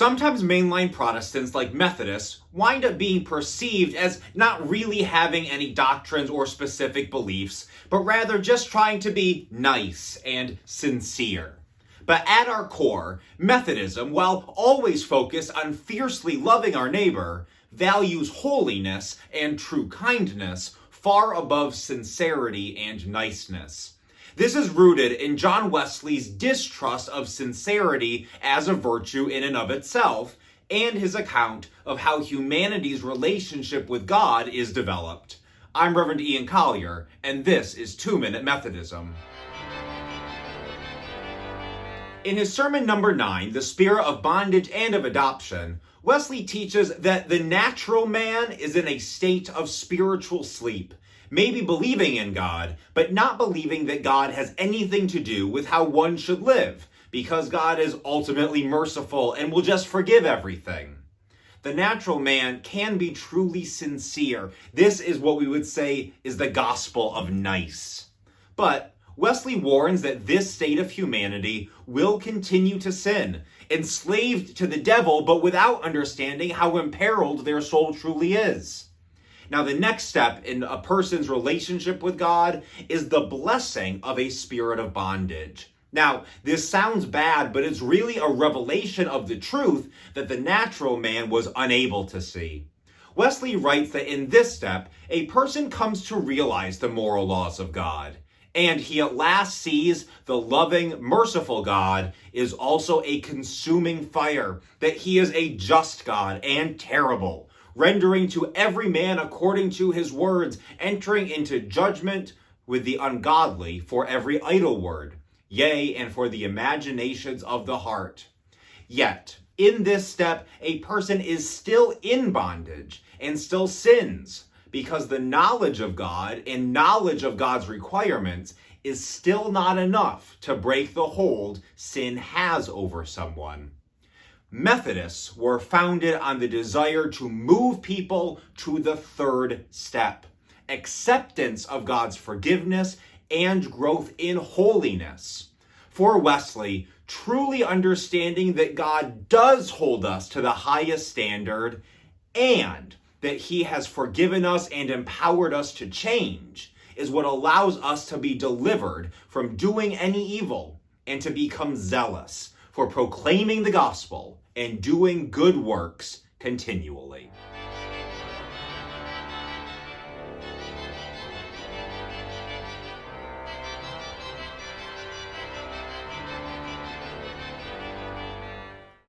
Sometimes mainline Protestants, like Methodists, wind up being perceived as not really having any doctrines or specific beliefs, but rather just trying to be nice and sincere. But at our core, Methodism, while always focused on fiercely loving our neighbor, values holiness and true kindness far above sincerity and niceness. This is rooted in John Wesley's distrust of sincerity as a virtue in and of itself, and his account of how humanity's relationship with God is developed. I'm Reverend Ian Collier, and this is 2 Minute Methodism. In his sermon number 9, The Spirit of Bondage and of Adoption, Wesley teaches that the natural man is in a state of spiritual sleep, maybe believing in God, but not believing that God has anything to do with how one should live, because God is ultimately merciful and will just forgive everything. The natural man can be truly sincere. This is what we would say is the gospel of nice. But Wesley warns that this state of humanity will continue to sin, enslaved to the devil, but without understanding how imperiled their soul truly is. Now, the next step in a person's relationship with God is the blessing of a spirit of bondage. Now, this sounds bad, but it's really a revelation of the truth that the natural man was unable to see. Wesley writes that in this step, a person comes to realize the moral laws of God, and he at last sees the loving, merciful God is also a consuming fire, that he is a just God and terrible, rendering to every man according to his words, entering into judgment with the ungodly for every idle word, yea, and for the imaginations of the heart. Yet, in this step, a person is still in bondage and still sins, because the knowledge of God and knowledge of God's requirements is still not enough to break the hold sin has over someone. Methodists were founded on the desire to move people to the third step, acceptance of God's forgiveness and growth in holiness. For Wesley, truly understanding that God does hold us to the highest standard and that he has forgiven us and empowered us to change is what allows us to be delivered from doing any evil and to become zealous for proclaiming the gospel and doing good works continually.